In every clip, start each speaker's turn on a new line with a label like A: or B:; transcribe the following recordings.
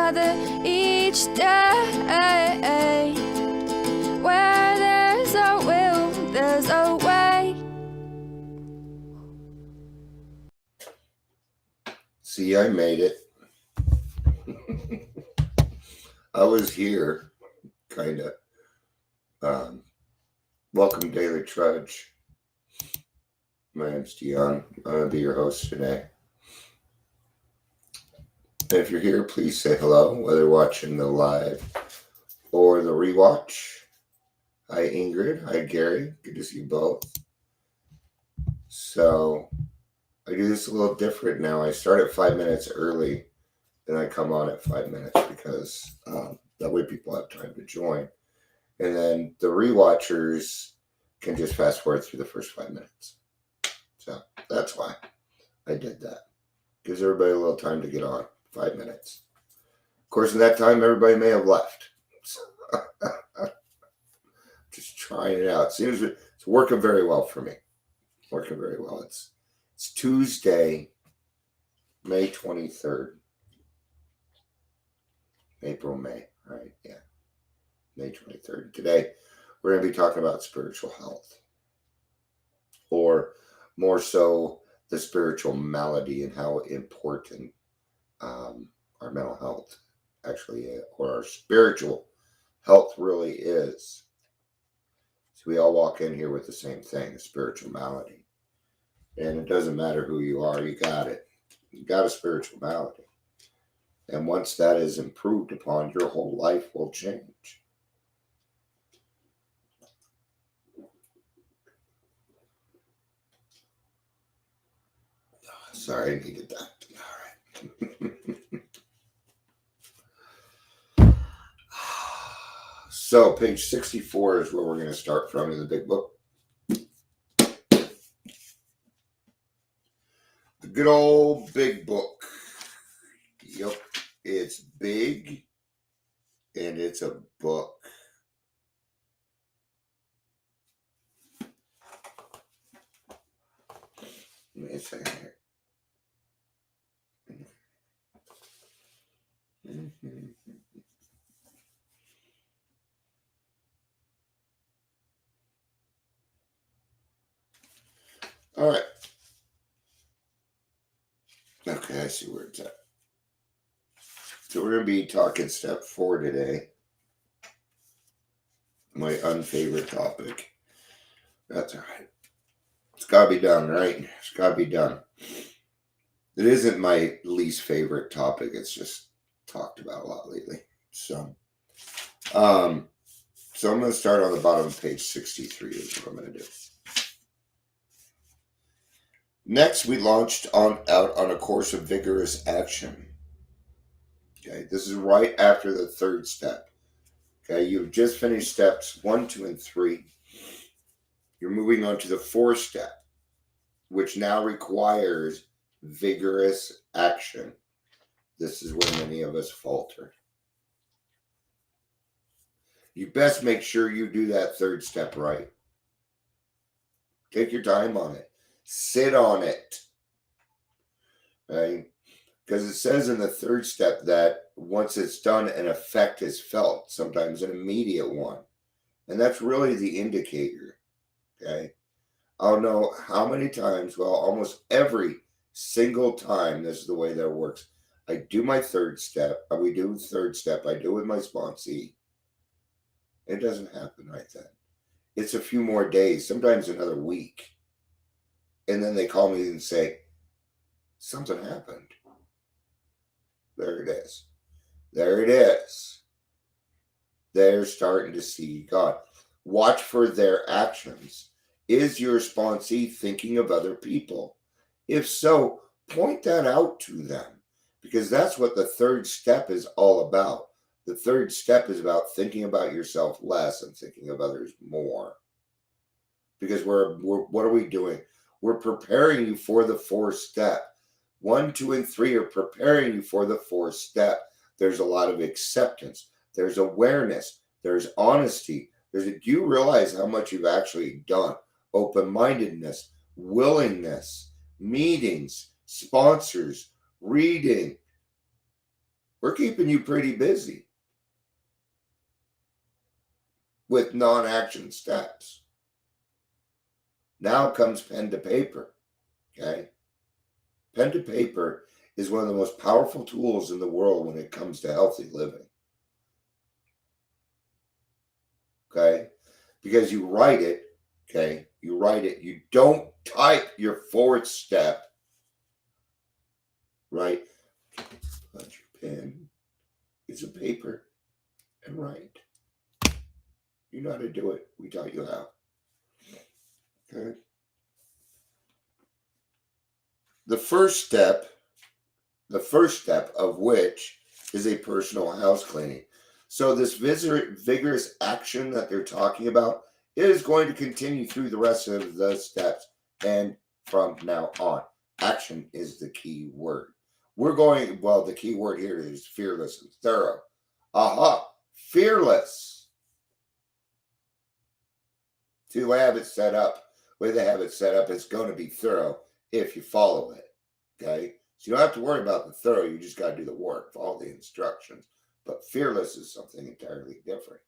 A: together each day. Where there's a will, there's a way.
B: See, I made it. I was here, kind of. Welcome, Daily Trudge. My name's Dion. I'm going to be your host today. If you're here, please say hello, whether watching the live or the rewatch. Hi, Ingrid. Hi, Gary. Good to see you both. So, I do this a little different now. I start at 5 minutes early, and I come on at 5 minutes because that way people have time to join. And then the rewatchers can just fast forward through the first 5 minutes. So, that's why I did that. Gives everybody a little time to get on. 5 minutes. Of course, in that time, everybody may have left. So, just trying it out. Seems it's working very well for me. Working very well. It's Tuesday, May 23rd. May, right? Yeah. May 23rd. Today, we're going to be talking about spiritual health. Or more so, the spiritual malady and how important our mental health actually is, or our spiritual health really is. So we all walk in here with the same thing, a spiritual malady. And it doesn't matter who you are, you got it. You got a spiritual malady. And once that is improved upon, your whole life will change. Sorry, I needed that. All right. So, page 64 is where we're going to start from in the big book. The good old big book. Yep, it's big and it's a book. Give me a second here. All right. Okay, I see where it's at. So we're going to be talking step 4 today. My unfavorite topic. That's all right. It's got to be done, right? It's got to be done. It isn't my least favorite topic. It's just talked about a lot lately. So I'm going to start on the bottom of page 63 is what I'm going to do. Next, we launched out on a course of vigorous action. Okay, this is right after the third step. Okay, you've just finished steps 1, 2, and 3. You're moving on to the 4th step, which now requires vigorous action. This is where many of us falter. You best make sure you do that 3rd step right. Take your time on it. Sit on it. Right? Because it says in the 3rd step that once it's done, an effect is felt, sometimes an immediate one. And that's really the indicator. Okay? I'll know how many times, well, almost every single time, this is the way that works. I do my 3rd step, we do the 3rd step, I do it with my sponsee. It doesn't happen right then. It's a few more days, sometimes another week. And then they call me and say, something happened. There it is. There it is. They're starting to see God. Watch for their actions. Is your sponsee thinking of other people? If so, point that out to them, because that's what the 3rd step is all about. The 3rd step is about thinking about yourself less and thinking of others more. Because we're what are we doing? We're preparing you for the 4th step. 1, 2, and 3 are preparing you for the 4th step. There's a lot of acceptance. There's awareness. There's honesty. Do you realize how much you've actually done? Open-mindedness, willingness, meetings, sponsors, reading, We're keeping you pretty busy with non-action steps. Now comes pen to paper, okay? Pen to paper is one of the most powerful tools in the world when it comes to healthy living, okay? Because you write it, okay? You write it. You don't type your fourth step, right? Put your pen, use a paper, and write. You know how to do it. We taught you how. Okay. The first step of which is a personal house cleaning. So this vigorous action that they're talking about is going to continue through the rest of the steps and from now on. Action is the key word. The key word here is fearless and thorough. Aha, fearless. To have it set up, the way they have it set up, it's going to be thorough if you follow it. Okay? So you don't have to worry about the thorough, you just got to do the work, follow the instructions. But fearless is something entirely different.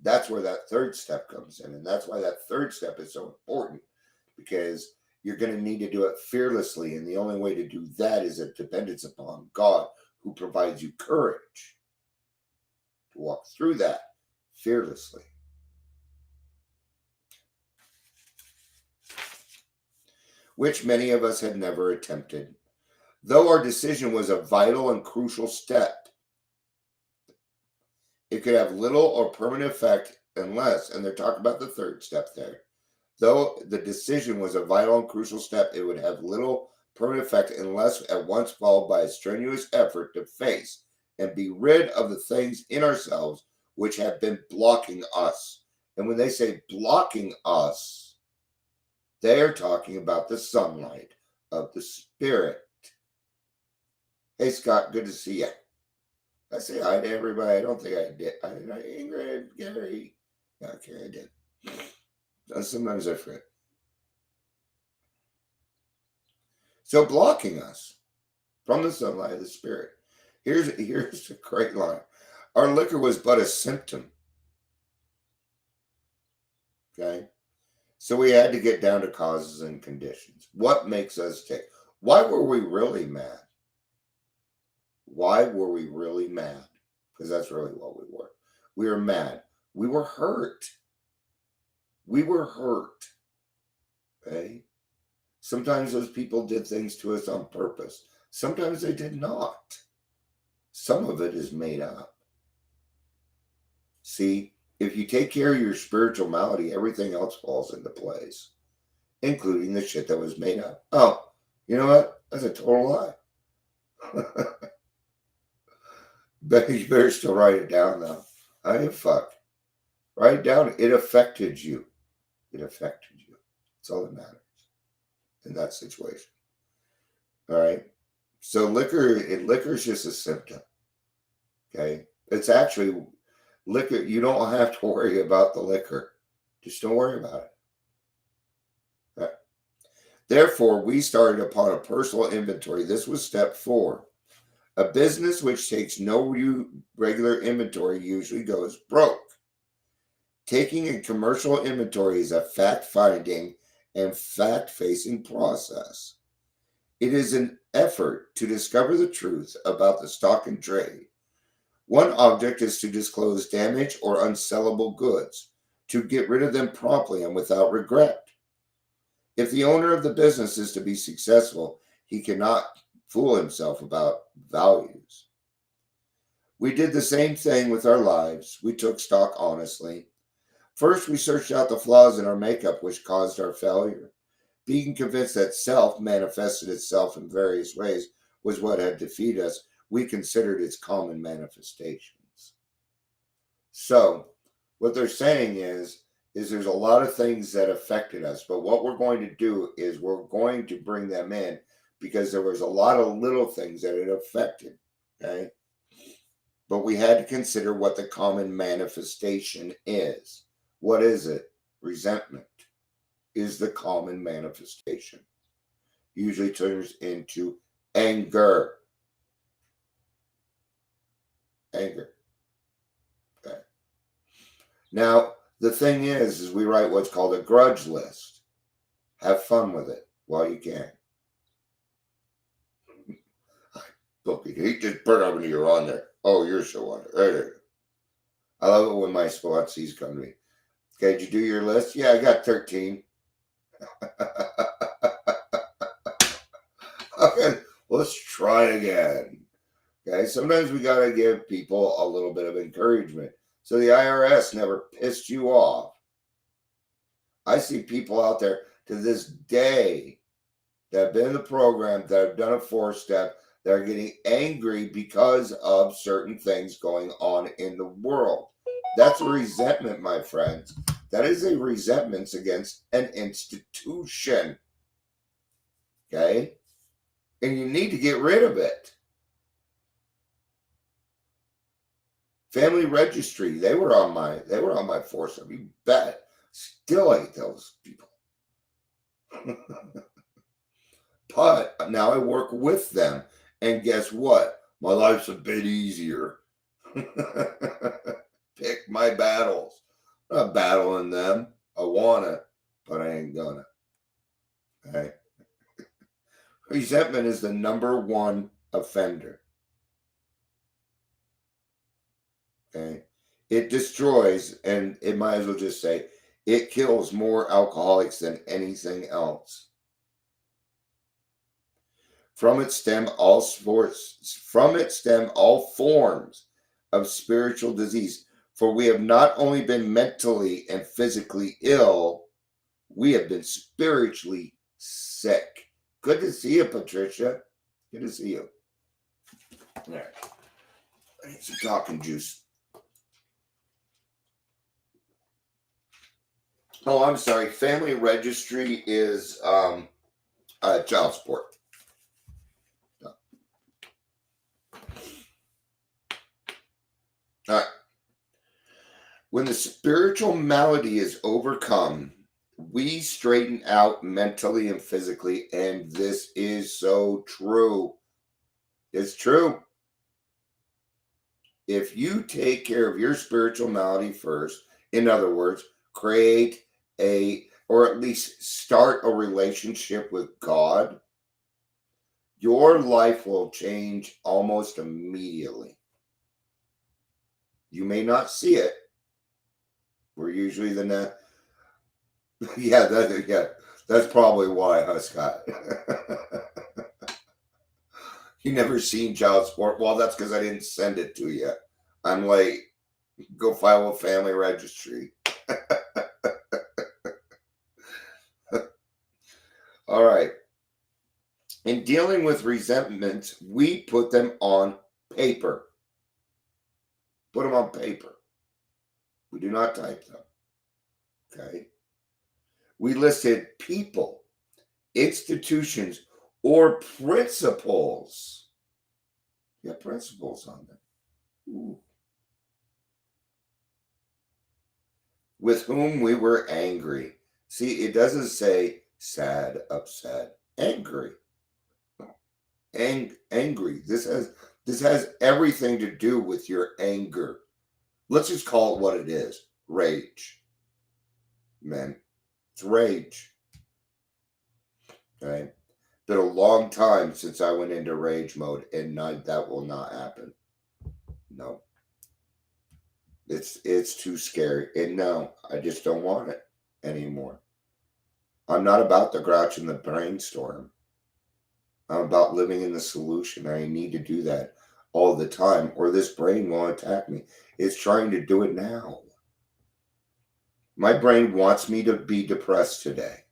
B: That's where that third step comes in. And that's why that third step is so important, because you're going to need to do it fearlessly. And the only way to do that is a dependence upon God, who provides you courage to walk through that fearlessly. Which many of us had never attempted. Though our decision was a vital and crucial step, it could have little or permanent effect unless, and they're talking about the third step there, though the decision was a vital and crucial step, it would have little permanent effect unless at once followed by a strenuous effort to face and be rid of the things in ourselves which have been blocking us. And when they say blocking us, they are talking about the sunlight of the Spirit. Hey, Scott, good to see you. I say hi to everybody. I don't think I did. I did. Ingrid, Gary. Okay, I did. Sometimes I forget. So blocking us from the sunlight of the Spirit. Here's a great line. Our liquor was but a symptom. Okay? So we had to get down to causes and conditions. What makes us tick? Why were we really mad? Why were we really mad? Because that's really what we were. We were mad. We were hurt. We were hurt. Okay? Sometimes those people did things to us on purpose. Sometimes they did not. Some of it is made up. See, if you take care of your spiritual malady, everything else falls into place, including the shit that was made up. Oh, you know what? That's a total lie. But you better still write it down, though. I ain't fuck. Write it down. It affected you. It affected you. That's all that matters in that situation. All right. So liquor is just a symptom. Okay. It's actually liquor. You don't have to worry about the liquor. Just don't worry about it. Okay. Therefore, we started upon a personal inventory. This was step 4. A business which takes no regular inventory usually goes broke. Taking a commercial inventory is a fact-finding and fact-facing process. It is an effort to discover the truth about the stock in trade. One object is to disclose damaged or unsellable goods, to get rid of them promptly and without regret. If the owner of the business is to be successful, he cannot fool himself about values. We did the same thing with our lives. We took stock honestly. First, we searched out the flaws in our makeup which caused our failure. Being convinced that self manifested itself in various ways was what had defeated us, we considered its common manifestations. So, what they're saying is there's a lot of things that affected us, but what we're going to do is we're going to bring them in because there was a lot of little things that it affected, okay? But we had to consider what the common manifestation is. What is it? Resentment is the common manifestation. Usually turns into anger. Anger. Okay. Now, the thing is we write what's called a grudge list. Have fun with it while you can. Look, he just put up when you're on there. Oh, you're so on there. I love it when my sponsees come to me. Okay, did you do your list? Yeah, I got 13. Okay, let's try again. Okay, sometimes we got to give people a little bit of encouragement. So the IRS never pissed you off. I see people out there to this day that have been in the program, that have done a 4-step, that are getting angry because of certain things going on in the world. That's a resentment, my friends. That is a resentment against an institution. Okay? And you need to get rid of it. Family Registry, they were on my 4-step. You bet. Still hate those people. But now I work with them. And guess what? My life's a bit easier. Pick my battles. I'm not battling them. I wanna, but I ain't gonna. Okay? Resentment is the number one offender. Okay? It destroys, and it might as well just say, it kills more alcoholics than anything else. From it stem all forms of spiritual disease. For we have not only been mentally and physically ill, we have been spiritually sick. Good to see you, Patricia. Good to see you. All right. I need some talking juice. Oh, I'm sorry. Family Registry is child support. All right. When the spiritual malady is overcome, we straighten out mentally and physically, and this is so true. It's true. If you take care of your spiritual malady first, in other words, create or at least start a relationship with God, your life will change almost immediately. You may not see it. We're usually that's probably why, huh, Scott? You never seen child support? Well, that's because I didn't send it to you. I'm late. Go file a family registry. All right. In dealing with resentments, we put them on paper. Put them on paper. We do not type them. Okay. We listed people, institutions, or principles. Yeah, principles on them. Ooh. With whom we were angry. See, it doesn't say sad, upset, angry. Angry. This has everything to do with your anger. Let's just call it what it is. Rage. Man, it's rage. Okay. Been a long time since I went into rage mode, and that will not happen. No. It's too scary. And no, I just don't want it anymore. I'm not about the grouch and the brainstorm. I'm about living in the solution. I need to do that all the time, or this brain will attack me. It's trying to do it now. My brain wants me to be depressed today.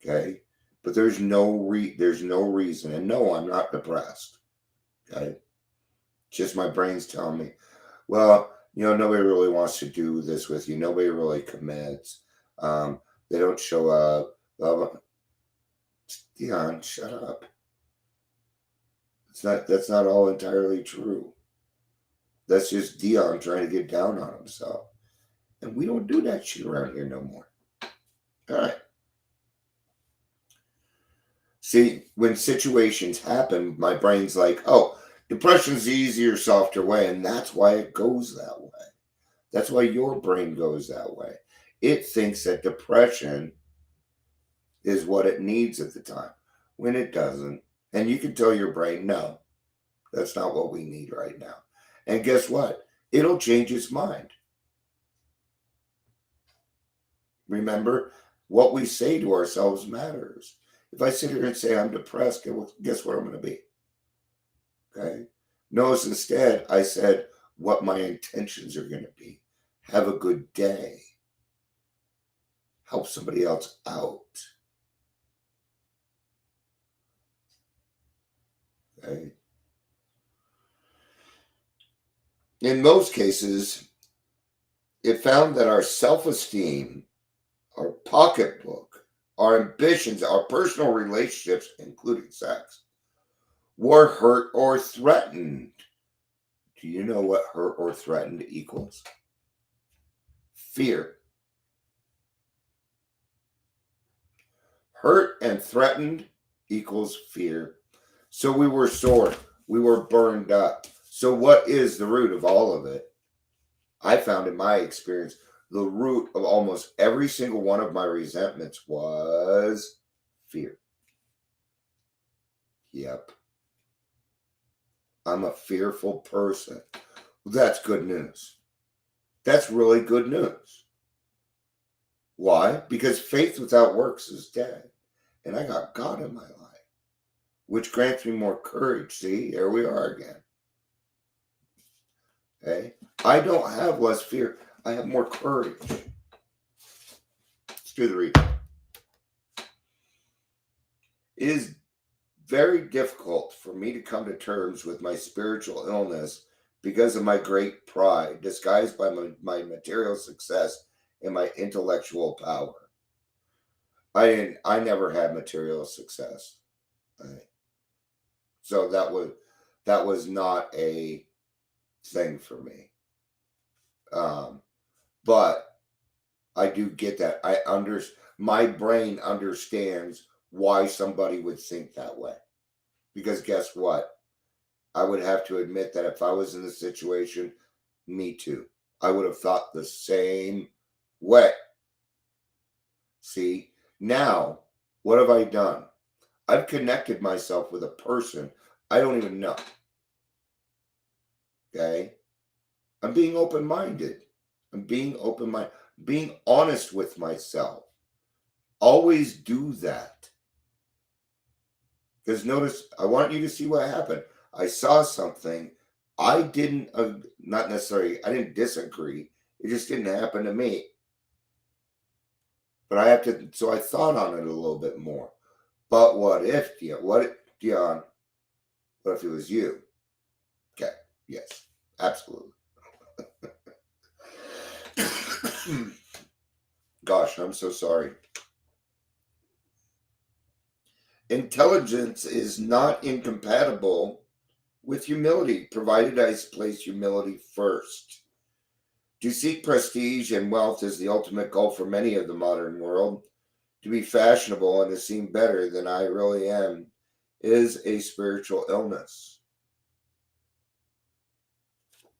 B: Okay? But there's no reason. And no, I'm not depressed. Okay? Just my brain's telling me, well, nobody really wants to do this with you. Nobody really commits. They don't show up. Blah, blah. Dion, shut up. That's not all entirely true. That's just Dion trying to get down on himself. And we don't do that shit around here no more. All right. See, when situations happen, my brain's like, oh, Depression's the easier, softer way, and that's why it goes that way. That's why your brain goes that way. It thinks that depression is what it needs at the time, when it doesn't. And you can tell your brain, no, that's not what we need right now. And guess what? It'll change its mind. Remember, what we say to ourselves matters. If I sit here and say I'm depressed, guess what I'm going to be? Okay? Notice instead, I said what my intentions are going to be. Have a good day. Help somebody else out. Okay? In most cases, it found that our self-esteem, our pocketbook, our ambitions, our personal relationships, including sex, were hurt or threatened. Do you know what hurt or threatened equals? Fear. Hurt and threatened equals fear. So we were sore. We were burned up. So what is the root of all of it? I found in my experience, the root of almost every single one of my resentments was fear. Yep. I'm a fearful person. That's good news. That's really good news. Why? Because faith without works is dead. And I got God in my life, which grants me more courage. See, here we are again. Okay? I don't have less fear. I have more courage. Let's do the reading. It is very difficult for me to come to terms with my spiritual illness because of my great pride, disguised by my material success and my intellectual power. I never had material success. Right? So that was not a thing for me. But I do get that. My brain understands why somebody would think that way. Because guess what? I would have to admit that if I was in the situation, me too. I would have thought the same way. See, now, what have I done? I've connected myself with a person I don't even know. Okay? I'm being open-minded. I'm being open-minded. Being honest with myself. Always do that. Because notice, I want you to see what happened. I saw something. I didn't, not necessarily, I didn't disagree. It just didn't happen to me. But so I thought on it a little bit more. But what if, Dion, what if it was you? Okay, yes, absolutely. Gosh, I'm so sorry. Intelligence is not incompatible with humility, provided I place humility first. To seek prestige and wealth is the ultimate goal for many of the modern world. To be fashionable and to seem better than I really am is a spiritual illness.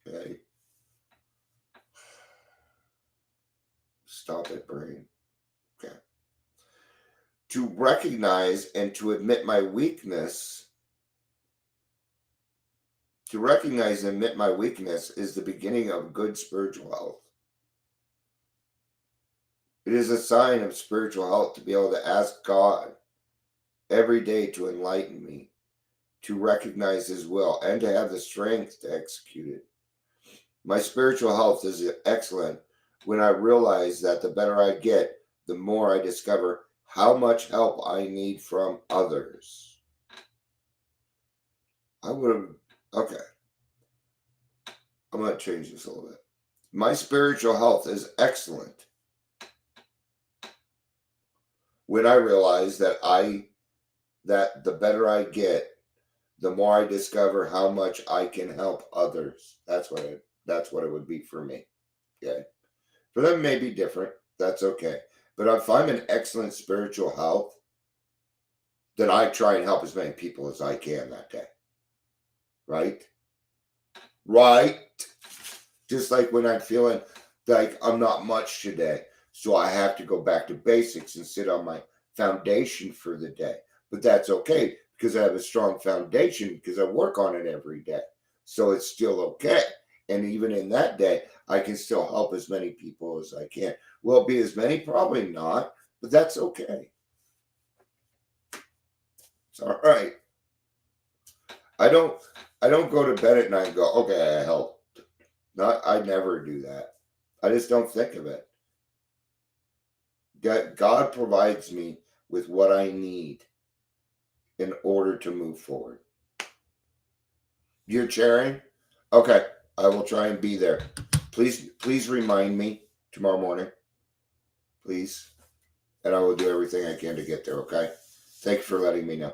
B: Okay. Stop it, brain. Okay. To recognize and to admit my weakness. To recognize and admit my weakness is the beginning of good spiritual health. It is a sign of spiritual health to be able to ask God every day to enlighten me, to recognize His will, and to have the strength to execute it. My spiritual health is excellent when I realize that the better I get, the more I discover how much help I need from others. Okay. I'm going to change this a little bit. My spiritual health is excellent when I realize that the better I get, the more I discover how much I can help others. That's what it would be for me. Okay. For them, it may be different. That's okay. But if I'm in excellent spiritual health, then I try and help as many people as I can that day. right? Right? Just like when I'm feeling like I'm not much today. So I have to go back to basics and sit on my foundation for the day. But that's okay because I have a strong foundation because I work on it every day. So it's still okay. And even in that day, I can still help as many people as I can. Will it be as many? Probably not, but that's okay. It's all right. I don't go to bed at night and go, okay, I helped. I never do that. I just don't think of it. God provides me with what I need in order to move forward. You're chairing? Okay, I will try and be there. Please remind me tomorrow morning. Please. And I will do everything I can to get there, okay? Thank you for letting me know.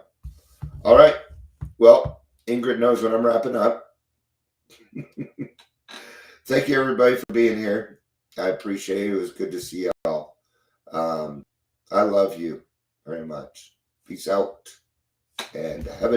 B: All right. Well, Ingrid knows when I'm wrapping up. Thank you, everybody, for being here. I appreciate it. It was good to see y'all. I love you very much. Peace out and have a